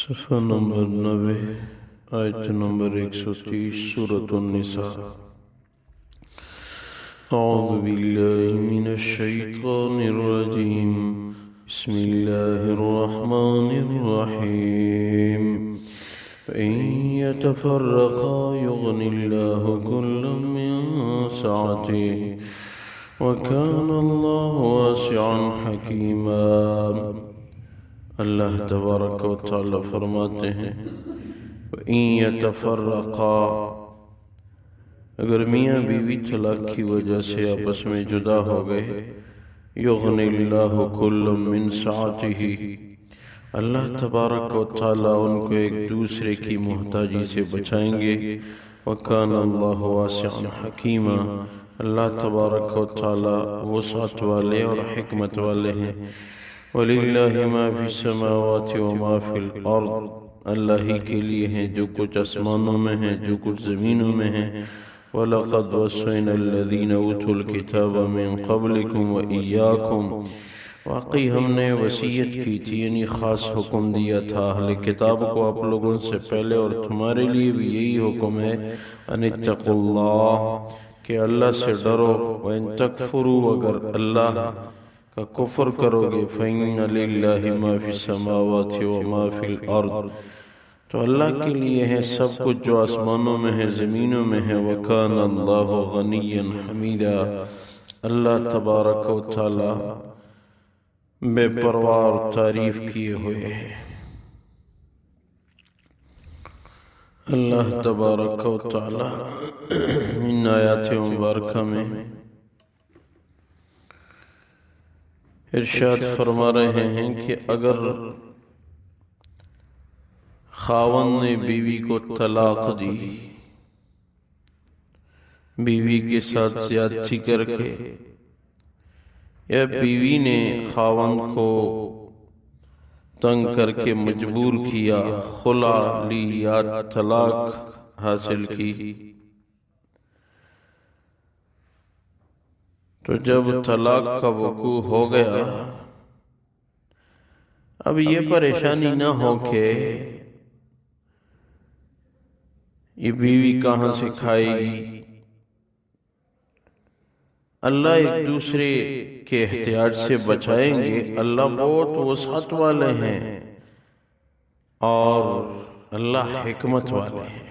صفحہ نمبر 90 آیت نمبر 130 سورة النساء۔ اعوذ باللہ من الشیطان الرجیم، بسم اللہ الرحمن الرحیم۔ فإن يتفرقا يغن اللہ كلا من سعته وكان اللہ واسعا حکیما۔ اللہ تبارک و تعالی فرماتے ہیں وَإِن يَتَفَرَّقَا، اگر میاں بیوی طلاق کی وجہ سے آپس میں جدا ہو گئے، یغنی اللہ کل من سعته، اللہ تبارک و تعالی ان کو ایک دوسرے کی محتاجی سے بچائیں گے۔ وَكَانَ اللَّهُ وَاسِعًا حَكِيمًا، اللہ تبارک و تعالی وسعت والے اور حکمت والے ہیں۔ وَلِلَّهِ مَا فِي السَّمَاوَاتِ وَمَا فِي الْأَرْضِ، اللہ ہی کے لیے ہیں جو کچھ آسمانوں میں ہیں جو کچھ زمینوں میں ہیں۔ وَلَقَدْ وَصَّيْنَا الَّذِينَ أُوتُوا الْكِتَابَ مِنْ قَبْلِكُمْ وَإِيَّاكُمْ، واقعی ہم نے وصیت کی تھی، یعنی خاص حکم دیا تھا اہل کتاب کو آپ لوگوں سے پہلے، اور تمہارے لیے بھی یہی حکم ہے ان اتقوا اللہ، کہ اللہ سے ڈرو۔ وَإِن تَكْفُرُوا، اگر اللہ کا کفر کرو گے، فَإِنَّ لِلَّهِ مَا فِي السَّمَاوَاتِ وَمَا فِي الْأَرْضِ، تو اللہ کے لیے ہے سب کچھ جو آسمانوں میں ہے زمینوں میں ہے۔ وَكَانَ اللَّهُ غَنِيًّا حَمِيدًا، اللہ تبارک و تعالی بے پرواہ اور تعریف کیے ہوئے ہیں۔ اللہ تبارک و تعالی ان آیات مبارکہ میں ارشاد فرما رہے ہیں کہ اگر خاوند نے بیوی کو طلاق دی، بیوی کے ساتھ زیادتی کر کے، یا بیوی نے خاوند کو تنگ کر کے مجبور کیا، خلا لی یا طلاق حاصل کی، تو جب طلاق کا وقوع ہو گیا، اب یہ پریشانی نہ ہو کہ یہ بیوی کہاں سے کھائے گی۔ اللہ ایک دوسرے کے احتیاج سے بچائیں گے۔ اللہ بہت وسعت والے ہیں اور اللہ حکمت والے ہیں۔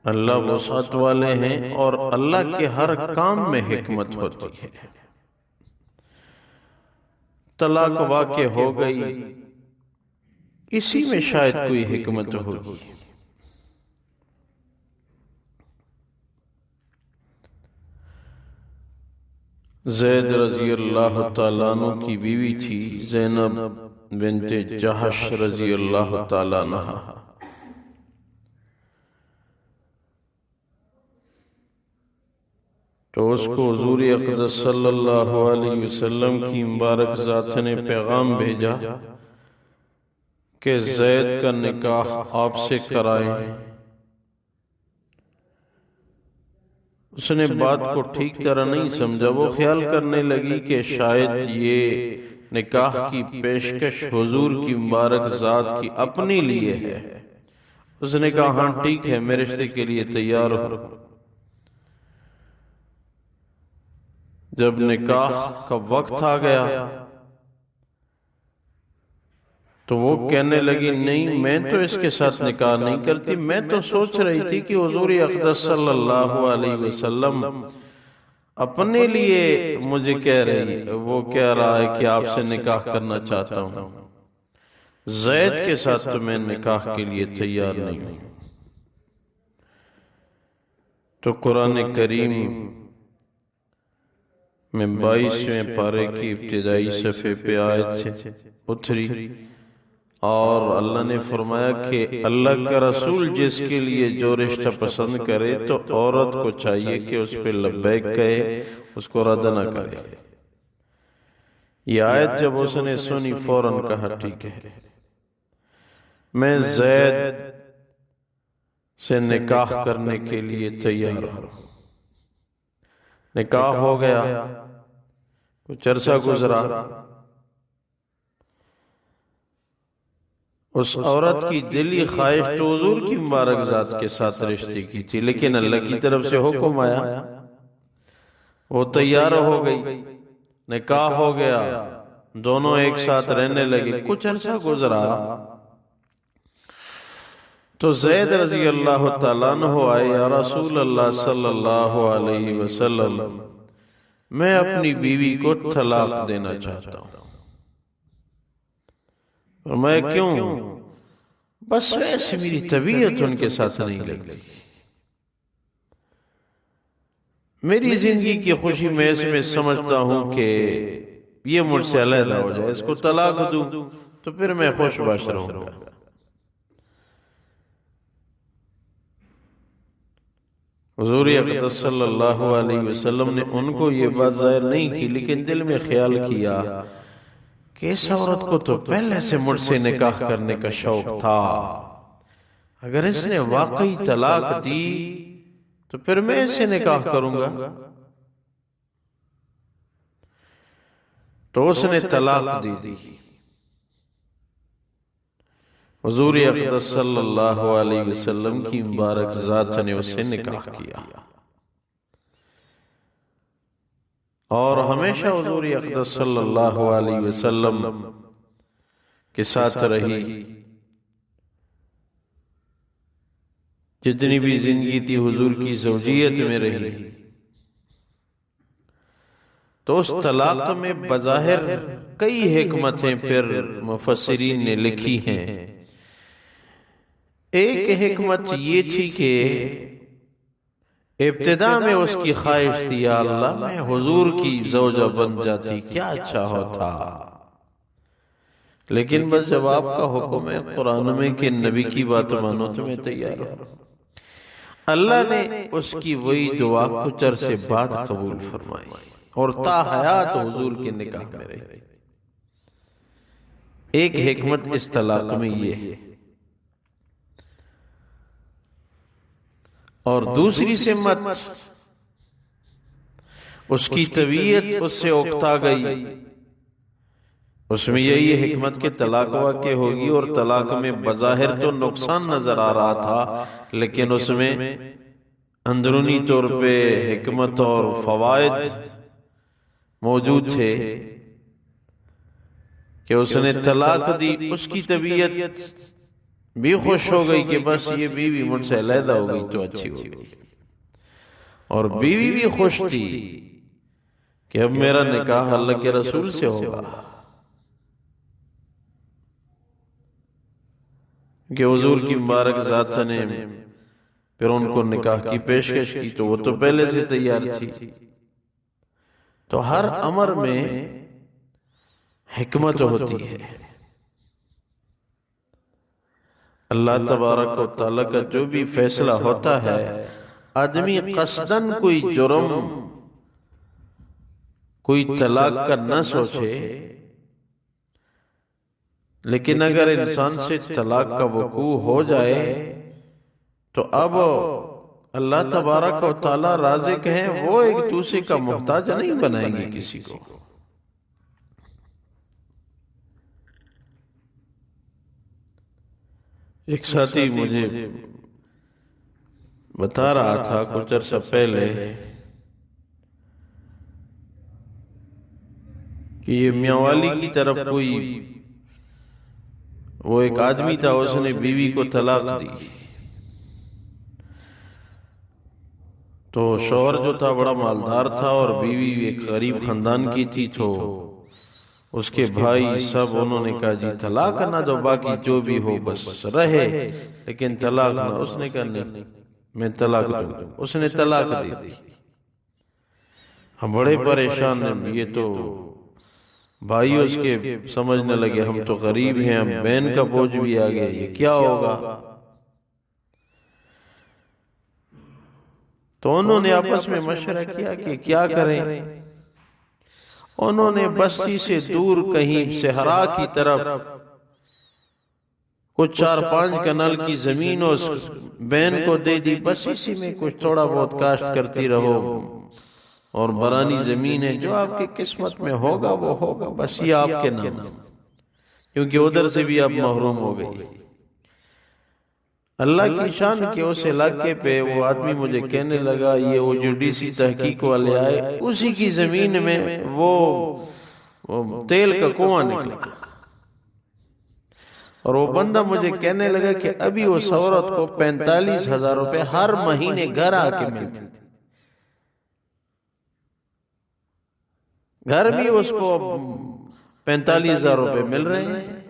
اللہ وسعت والے ہیں اور اللہ کے ہر کام میں حکمت ہوتی ہے۔ طلاق واقع ہو گئی، اسی میں شاید کوئی حکمت ہوگی۔ زید رضی اللہ تعالیٰ عنہ کی بیوی تھی زینب بنت جہش رضی اللہ تعالیٰ عنہ۔ تو اس کو حضور اقدس صلی اللہ علیہ وسلم کی مبارک ذات نے پیغام بھیجا کہ زید کا نکاح آپ سے کرائیں۔ اس نے بات کو ٹھیک طرح نہیں سمجھا، وہ خیال کرنے لگی کہ شاید یہ نکاح کی پیشکش حضور کی مبارک ذات کی اپنے لیے ہے۔ اس نے کہا ہاں ٹھیک ہے، میں رشتے کے لیے تیار ہوں۔ جب نکاح کا وقت آ گیا تو وہ کہنے لگی نہیں، میں تو اس کے ساتھ نکاح نہیں کرتی، میں تو سوچ رہی تھی کہ حضور اقدس صلی اللہ علیہ وسلم اپنے لیے مجھے کہہ رہی، وہ کہہ رہا ہے کہ آپ سے نکاح کرنا چاہتا ہوں، زید کے ساتھ تو میں نکاح کے لیے تیار نہیں ہوں۔ تو قرآن کریم میں 22ویں پارے کی ابتدائی صفحے پہ آیت سے اتری، اور اللہ نے فرمایا کہ اللہ کا رسول جس کے لیے جو رشتہ پسند کرے تو عورت کو چاہیے کہ اس پہ لبیک کہے، اس کو رد نہ کرے۔ یہ آیت جب اس نے سنی فوراً کہا ٹھیک ہے، میں زید سے نکاح کرنے کے لیے تیار ہوں۔ نکاح ہو گیا، کچھ عرصہ گزرا، اس عورت کی دلی خواہش تو حضور کی مبارک ذات کے ساتھ رشتے کی تھی، لیکن اللہ کی طرف سے حکم آیا، وہ تیار ہو گئی، نکاح ہو گیا، دونوں ایک ساتھ رہنے لگے۔ کچھ عرصہ گزرا تو زید رضی اللہ تعالیٰ عنہ آئے، یا رسول اللہ صلی اللہ علیہ وسلم، میں اپنی بیوی کو طلاق دینا چاہتا ہوں۔ اور میں کیوں؟ بس ایسے میری طبیعت ان کے ساتھ نہیں لگتی، میری زندگی کی خوشی میں اس میں سمجھتا ہوں کہ یہ مجھ سے علیحدہ ہو جائے، اس کو طلاق دوں تو پھر میں خوش باش رہوں گا۔ حضور اقدس صلی اللہ علیہ وسلم نے ان کو یہ بات ظاہر نہیں کی، لیکن دل میں خیال کیا کہ اس عورت کو تو پہلے سے مجھ سے نکاح کرنے کا شوق تھا، اگر اس نے واقعی طلاق دی تو پھر میں اس سے نکاح کروں گا۔ تو اس نے طلاق دے دی۔ حضور اقدس صلی اللہ علیہ وسلم کی مبارک ذات نے اس سے نکاح کیا، اور ہمیشہ حضور اقدس صلی اللہ علیہ وسلم کے ساتھ رہی۔ جتنی بھی زندگی تھی حضور کی زوجیت میں رہی۔ تو اس طلاق میں بظاہر کئی حکمتیں پھر مفسرین نے لکھی ہیں۔ ایک حکمت یہ تھی کہ ابتدا میں اس کی خواہش تھی، یا اللہ میں حضور کی زوجہ بن جاتی کیا اچھا ہوتا، لیکن بس جب آپ کا حکم ہے قرآن میں کہ نبی کی بات مانو تو میں تیار ہوں۔ اللہ نے اس کی وہی دعا کچھ عرصے بعد قبول فرمائی اور تا حیات حضور کے نکاح میں رہی۔ ایک حکمت اس طلاق میں یہ ہے، اور دوسری سمت اس کی طبیعت اس سے اکتا گئی۔ اس میں یہی حکمت کہ طلاق واقع ہوگی، اور طلاق میں بظاہر تو نقصان نظر آ رہا تھا، لیکن اس میں اندرونی طور پہ حکمت اور فوائد موجود تھے کہ اس نے طلاق دی، اس کی طبیعت بھی خوش ہو گئی کہ بس یہ بیوی مجھ سے علیحدہ ہو گئی تو اچھی ہو گئی، اور بیوی بھی خوش تھی کہ اب میرا نکاح اللہ کے رسول سے ہوگا، کہ حضور کی مبارک ذات نے پھر ان کو نکاح کی پیشکش کی، تو وہ تو پہلے سے تیار تھی۔ تو ہر امر میں حکمت ہوتی ہے۔ اللہ تبارک و تعالیٰ کا جو بھی فیصلہ ہوتا ہے، آدمی قصداً کوئی جرم، کوئی طلاق کا نہ سوچے، لیکن اگر انسان سے طلاق کا وقوع ہو جائے تو اب اللہ تبارک و تعالیٰ رازق ہیں، وہ ایک دوسرے کا محتاج نہیں بنائیں گے کسی کو۔ ایک ساتھی مجھے بتا رہا تھا کچھ عرصہ پہلے کہ یہ میاوالی کی طرف کوئی وہ ایک آدمی تھا، اس نے بیوی کو طلاق دی، تو شوہر جو تھا بڑا مالدار تھا اور بیوی ایک غریب خاندان کی تھی، تو اس کے بھائی سب انہوں نے کہا جی طلاق نہ دو، باقی جو بھی ہو بس رہے، لیکن طلاق نہ۔ اس نے کہا نہیں میں طلاق دوں، اس نے طلاق دے دی۔ ہم بڑے پریشان ہیں، یہ تو بھائی اس کے سمجھنے لگے ہم تو غریب ہیں، ہم بہن کا بوجھ بھی آ گیا، یہ کیا ہوگا؟ تو انہوں نے آپس میں مشورہ کیا کہ کیا کریں۔ انہوں نے بستی سے دور کہیں صحرا کی طرف کچھ 4-5 کنال کی زمین اس بہن کو دے دی، بس اسی میں کچھ تھوڑا بہت کاشت کرتی رہو، اور برانی زمین ہے، جو آپ کی قسمت میں ہوگا وہ ہوگا، بس یہ آپ کے نام۔ کیونکہ ادھر سے بھی اب محروم ہو گئی۔ اللہ کی شان کہ اس علاقے پہ وہ آدمی مجھے کہنے لگا، یہ وہ جو ڈی سی تحقیق والے آئے، اسی کی زمین میں وہ تیل کا کنواں نکلا، اور وہ بندہ مجھے کہنے لگا کہ ابھی اس عورت کو 45,000 روپے ہر مہینے گھر آ کے ملتے، گھر بھی اس کو 45,000 روپے مل رہے ہیں۔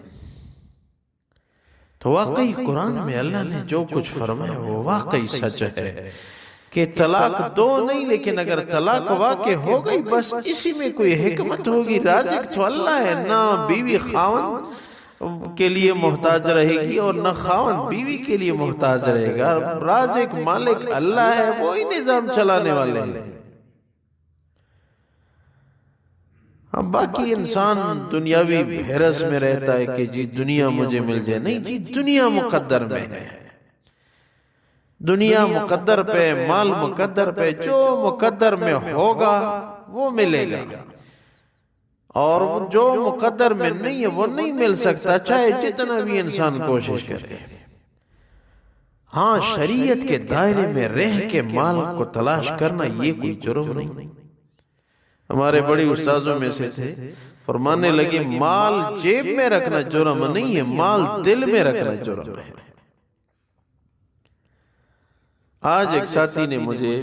تو واقعی قرآن میں اللہ نے جو کچھ فرمایا وہ واقعی سچ ہے کہ طلاق دو نہیں، لیکن اگر طلاق واقع ہو گئی بس اسی میں کوئی حکمت ہوگی۔ رازق تو اللہ ہے، نہ بیوی خاوند کے لیے محتاج رہے گی اور نہ خاوند بیوی کے لیے محتاج رہے گا۔ رازق مالک اللہ ہے، وہی نظام چلانے والے ہیں۔ باقی انسان دنیاوی حرص میں رہتا ہے کہ جی دنیا مجھے مل جائے، نہیں جی، دنیا مقدر میں ہے، دنیا مقدر پہ، مال مقدر پہ، جو مقدر میں ہوگا وہ ملے گا، اور جو مقدر میں نہیں ہے وہ نہیں مل سکتا، چاہے جتنا بھی انسان کوشش کرے۔ ہاں، شریعت کے دائرے میں رہ کے مال کو تلاش کرنا یہ کوئی جرم نہیں۔ ہمارے بڑی استاذوں میں سے تھے، فرمانے لگے مال جیب میں رکھنا جرم نہیں ہے، مال دل میں رکھنا جرم ہے۔ آج ایک ساتھی نے مجھے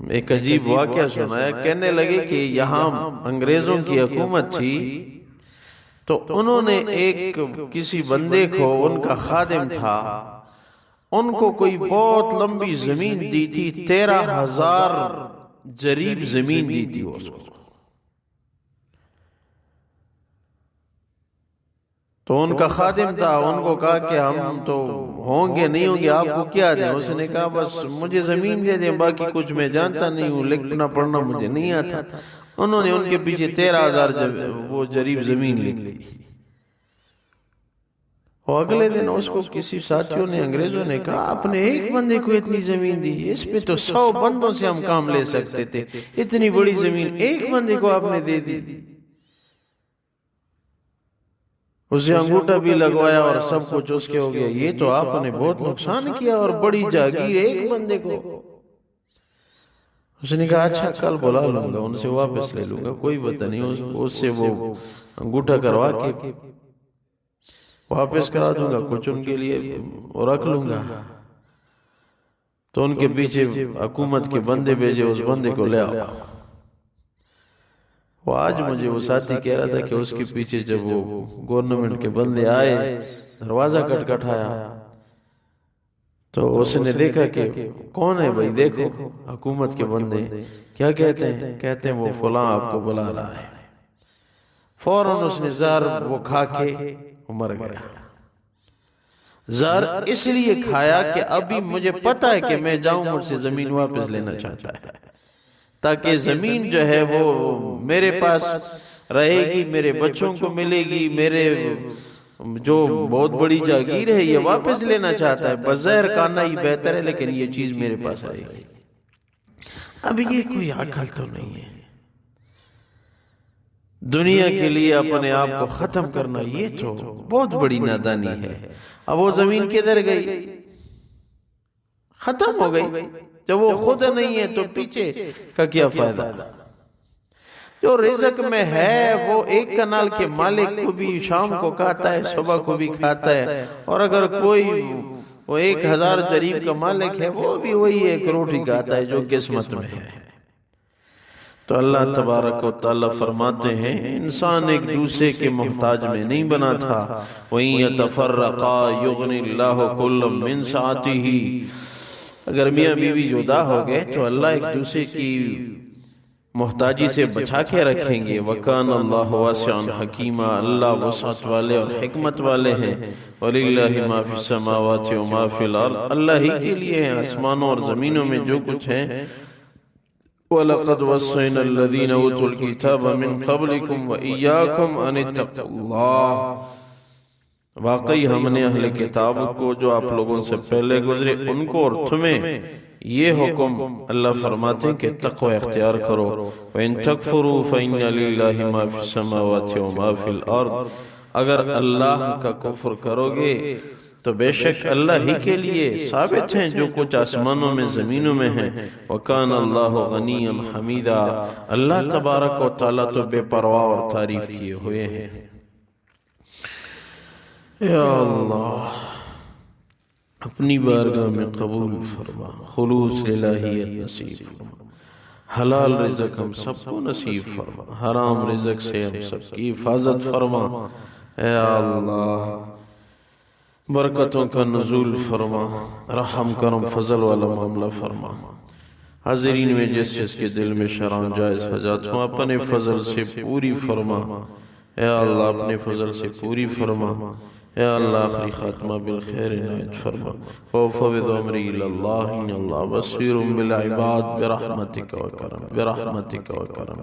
ایک عجیب واقعہ سنایا، کہنے لگے کہ یہاں انگریزوں کی حکومت تھی، تو انہوں نے ایک کسی بندے کو، ان کا خادم تھا، ان کو کوئی بہت لمبی زمین دی تھی، 13,000 جریب زمین دی تھی اس کو۔ تو ان کا خادم تھا، ان کو کہا کہ ہم تو ہوں گے نہیں ہوں گے، آپ کو کیا دیں؟ اس نے کہا بس مجھے زمین دے دیں، باقی کچھ میں جانتا نہیں ہوں، لکھنا پڑھنا مجھے نہیں آتا۔ انہوں نے ان کے پیچھے 13,000 وہ جریب زمین لکھ دی، اور اگلے دن اس کو کسی ساتھیوں نے، انگریزوں نے کہا اپنے ایک بندے کو اتنی زمین دی، اس پہ تو 100 بندوں سے ہم کام لے سکتے تھے، اتنی بڑی زمین ایک بندے کو آپ نے دے دی۔ اسے انگوٹھا بھی لگوایا اور سب کچھ اس کے ہو گیا، یہ تو آپ نے بہت نقصان کیا، اور بڑی جاگیر ایک بندے کو۔ اس نے کہا اچھا کل بلا لوں گا، ان سے واپس لے لوں گا، کوئی بات نہیں، اس سے وہ انگوٹھا کروا کے واپس کرا دوں گا، کچھ ان کے لیے رکھ لوں گا۔ تو ان کے پیچھے حکومت کے بندے بھیجے، اس بندے کو لے آؤ۔ وہ آج مجھے وہ ساتھی کہہ رہا تھا کہ اس کے پیچھے جب وہ گورنمنٹ کے بندے آئے، دروازہ کٹکھٹایا، تو اس نے دیکھا کہ کون ہے بھائی، دیکھو حکومت کے بندے، کیا کہتے ہیں وہ فلاں آپ کو بلا رہا ہے۔ فوراً اس نے زہر وہ کھا کے مر گیا۔ زہر اس لیے کھایا کہ ابھی مجھے پتا ہے کہ میں جاؤں، مجھ سے زمین واپس لینا چاہتا ہے، تاکہ زمین جو ہے وہ میرے پاس رہے گی، میرے بچوں کو ملے گی، میرے جو بہت بڑی جاگیر ہے یہ واپس لینا چاہتا ہے، بظاہر کھانا ہی بہتر ہے لیکن یہ چیز میرے پاس رہے گی۔ اب یہ کوئی عقل تو نہیں ہے، دنیا کے لیے اپنے آپ کو ختم کرنا یہ تو بہت بڑی نادانی ہے۔ اب وہ زمین کدھر گئی؟ ختم ہو گئی۔ جب وہ خود نہیں ہے تو پیچھے کا کیا فائدہ؟ جو رزق میں ہے وہ ایک کنال کے مالک کو بھی شام کو کھاتا ہے، صبح کو بھی کھاتا ہے، اور اگر کوئی وہ 1,000 جریب کا مالک ہے وہ بھی وہی ایک روٹی کھاتا ہے جو قسمت میں ہے۔ تو اللہ تبارک و تعالی فرماتے ہیں انسان ایک دوسرے کے محتاج میں نہیں بنا تھا، وَإِن يَتَفَرَّقَا يُغْنِ اللَّهُ كُلًّا مِّن سَعَتِهِ، اگر میاں بیوی جدا ہو گئے تو اللہ ایک دوسرے کی محتاجی سے بچا کے رکھیں گے۔ وَكَانَ اللَّهُ وَاسِعًا حَكِيمًا، اللہ وسعت والے اور حکمت والے ہیں۔ وَلِلَّهِ مَا فِي السَّمَاوَاتِ وَمَا فِي الْأَرْضِ، اللہ ہی کے لیے ہیں آسمانوں اور زمینوں میں جو کچھ ہیں۔ وَلَقَدْ وَصَّيْنَا الَّذِينَ أُوتُوا الْكِتَابَ مِنْ قَبْلِكُمْ وَإِيَّاكُمْ أَنِ اتَّقُوا اللَّهَ، واقعی ہم نے اہل کتاب کو جو آپ لوگوں سے پہلے گزرے ان کو اور تمہیں یہ حکم اللہ فرماتے ہیں کہ تقوی اختیار کرو۔ وَإِن تَكْفُرُوا فَإِنَّ لِلَّهِ مَا فِي السَّمَاوَاتِ وَمَا فِي الْأَرْضِ، اگر اللہ کا کفر کرو گے تو بے شک اللہ ہی کے لیے ثابت ہیں جو کچھ آسمانوں میں زمینوں میں ہیں۔ وَكَانَ اللَّهُ غَنِيًّا حَمِيدًا، اللہ تبارک و تعالیٰ تو بے پرواہ اور تعریف کیے ہوئے ہیں۔ یا اللہ اپنی بارگاہ میں قبول فرما، خلوص الہیت نصیب فرما، حلال رزق ہم سب کو نصیب فرما، حرام رزق سے ہم سب کی حفاظت فرما۔ اے اللہ برکتوں کا نزول فرما، رحم کرم فضل والا معاملہ فرما۔ حاضرین میں جس جس کے دل میں شرع جائز حاجات ہوں اپنے فضل سے پوری فرما۔ اے اللہ اپنے فضل سے پوری فرما۔ اے اللہ آخری خاتمہ بالخیر عنایت فرما۔ وَأُفَوِّضُ أَمْرِي إِلَى اللَّهِ إِنَّ اللَّهَ بَصِيرٌ بِالْعِبَادِ برحمتک و کرم، برحمتک و کرم۔